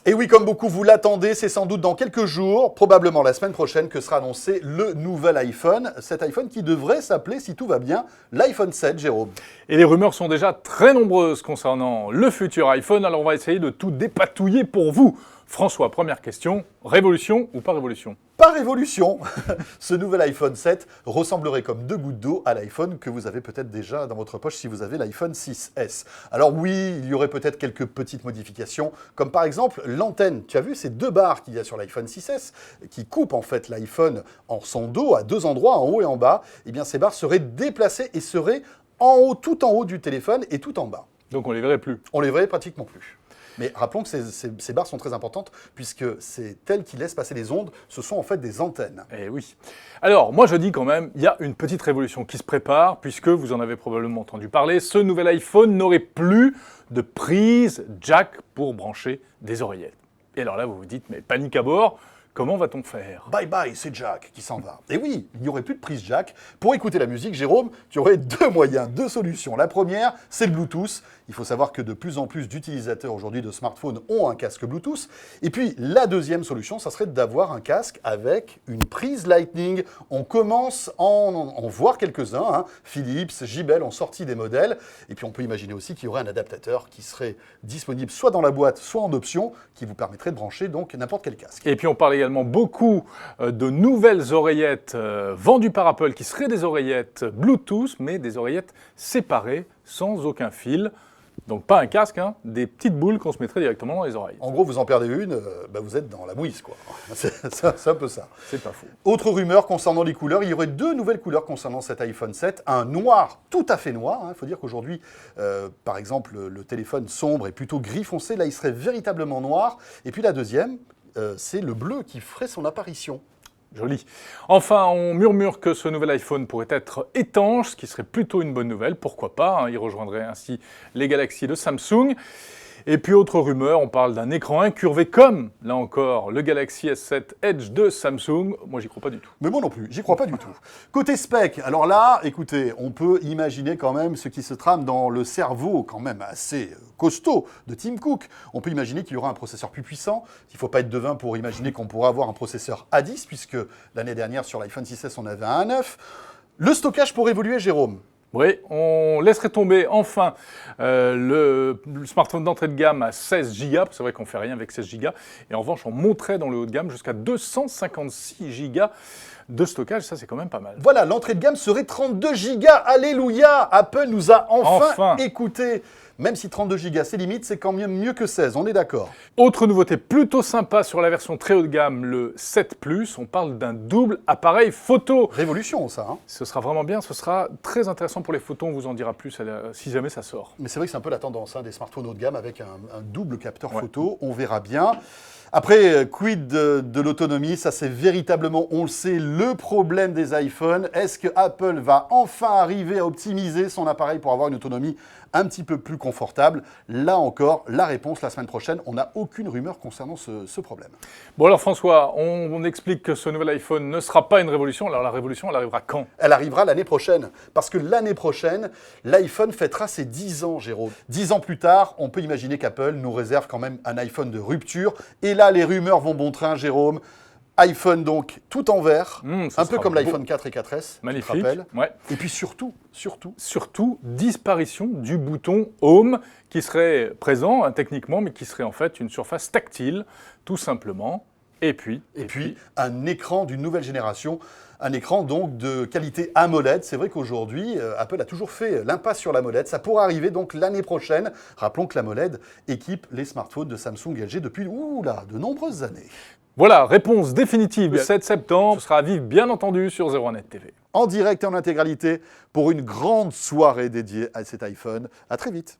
Et oui, comme beaucoup vous l'attendez, c'est sans doute dans quelques jours, probablement la semaine prochaine, que sera annoncé le nouvel iPhone. Cet iPhone qui devrait s'appeler, si tout va bien, l'iPhone 7, Jérôme. Et les rumeurs sont déjà très nombreuses concernant le futur iPhone, alors on va essayer de tout dépatouiller pour vous. François, première question, révolution ou pas révolution ? Par révolution, ce nouvel iPhone 7 ressemblerait comme deux gouttes d'eau à l'iPhone que vous avez peut-être déjà dans votre poche si vous avez l'iPhone 6S. Alors oui, il y aurait peut-être quelques petites modifications, comme par exemple l'antenne. Tu as vu ces deux barres qu'il y a sur l'iPhone 6S qui coupent en fait l'iPhone en son dos à deux endroits, en haut et en bas. Eh bien ces barres seraient déplacées et seraient en haut, tout en haut du téléphone et tout en bas. Donc on les verrait plus. On les verrait pratiquement plus. Mais rappelons que ces barres sont très importantes puisque c'est elles qui laissent passer les ondes. Ce sont en fait des antennes. Eh oui. Alors, moi je dis quand même, il y a une petite révolution qui se prépare, puisque vous en avez probablement entendu parler, ce nouvel iPhone n'aurait plus de prise jack pour brancher des oreillettes. Et alors là, vous vous dites, mais panique à bord, comment va-t-on faire ? Bye bye, c'est Jack qui s'en va. Et oui, il n'y aurait plus de prise jack. Pour écouter la musique, Jérôme, tu aurais deux moyens, deux solutions. La première, c'est le Bluetooth. Il faut savoir que de plus en plus d'utilisateurs aujourd'hui de smartphones ont un casque Bluetooth. Et puis, la deuxième solution, ça serait d'avoir un casque avec une prise Lightning. On commence à en voir quelques-uns. Hein. Philips, JBL ont sorti des modèles. Et puis, on peut imaginer aussi qu'il y aurait un adaptateur qui serait disponible soit dans la boîte, soit en option, qui vous permettrait de brancher donc n'importe quel casque. Et puis on parle également beaucoup de nouvelles oreillettes vendues par Apple, qui seraient des oreillettes Bluetooth, mais des oreillettes séparées, sans aucun fil. Donc pas un casque, hein, des petites boules qu'on se mettrait directement dans les oreilles. En gros, vous en perdez une, vous êtes dans la mouise, quoi. C'est un peu ça. C'est pas faux. Autre rumeur concernant les couleurs, il y aurait deux nouvelles couleurs concernant cet iPhone 7. Un noir, tout à fait noir. Il faut dire qu'aujourd'hui, par exemple, le téléphone sombre est plutôt gris foncé. Là, il serait véritablement noir. Et puis la deuxième, c'est le bleu qui ferait son apparition. Joli. Enfin, on murmure que ce nouvel iPhone pourrait être étanche, ce qui serait plutôt une bonne nouvelle. Pourquoi pas, hein, il rejoindrait ainsi les Galaxy de Samsung. Et puis autre rumeur, on parle d'un écran incurvé comme, là encore, le Galaxy S7 Edge de Samsung. Moi, j'y crois pas du tout. Mais moi non plus, j'y crois pas du tout. Côté spec, alors là, écoutez, on peut imaginer quand même ce qui se trame dans le cerveau quand même assez costaud de Tim Cook. On peut imaginer qu'il y aura un processeur plus puissant. Il ne faut pas être devin pour imaginer qu'on pourra avoir un processeur A10, puisque l'année dernière, sur l'iPhone 6S, on avait un A9. Le stockage pour évoluer, Jérôme. Oui, on laisserait tomber enfin le smartphone d'entrée de gamme à 16 Go. C'est vrai qu'on ne fait rien avec 16 Go. Et en revanche, on monterait dans le haut de gamme jusqu'à 256 Go de stockage. Ça, c'est quand même pas mal. Voilà, l'entrée de gamme serait 32 Go. Alléluia! Apple nous a enfin écoutés. Même si 32 Go c'est limite, c'est quand même mieux que 16, on est d'accord. Autre nouveauté plutôt sympa sur la version très haut de gamme, le 7 Plus, on parle d'un double appareil photo. Révolution ça, hein. Ce sera vraiment bien, ce sera très intéressant pour les photos, on vous en dira plus si jamais ça sort. Mais c'est vrai que c'est un peu la tendance des smartphones haut de gamme avec un double capteur photo, on verra bien. Après, quid de l'autonomie? Ça, c'est véritablement, on le sait, le problème des iPhones. Est-ce que Apple va enfin arriver à optimiser son appareil pour avoir une autonomie un petit peu plus confortable? Là encore, la réponse la semaine prochaine. On n'a aucune rumeur concernant ce problème. Bon alors François, on explique que ce nouvel iPhone ne sera pas une révolution. Alors la révolution, elle arrivera quand? Elle arrivera l'année prochaine. Parce que l'année prochaine, l'iPhone fêtera ses 10 ans, Jérôme. 10 ans plus tard, on peut imaginer qu'Apple nous réserve quand même un iPhone de rupture. Et là, les rumeurs vont bon train, Jérôme. iPhone donc tout en vert, un peu comme l'iPhone 4 et 4S. Magnifique. Ouais. Et puis surtout, disparition du bouton Home qui serait présent techniquement, mais qui serait en fait une surface tactile, tout simplement. Et puis un écran d'une nouvelle génération, un écran donc de qualité AMOLED. C'est vrai qu'aujourd'hui, Apple a toujours fait l'impasse sur l'AMOLED. Ça pourra arriver donc l'année prochaine. Rappelons que l'AMOLED équipe les smartphones de Samsung et LG depuis de nombreuses années. Voilà, réponse définitive le 7 septembre. Ce sera à vivre bien entendu sur 01net TV. En direct et en intégralité pour une grande soirée dédiée à cet iPhone. À très vite.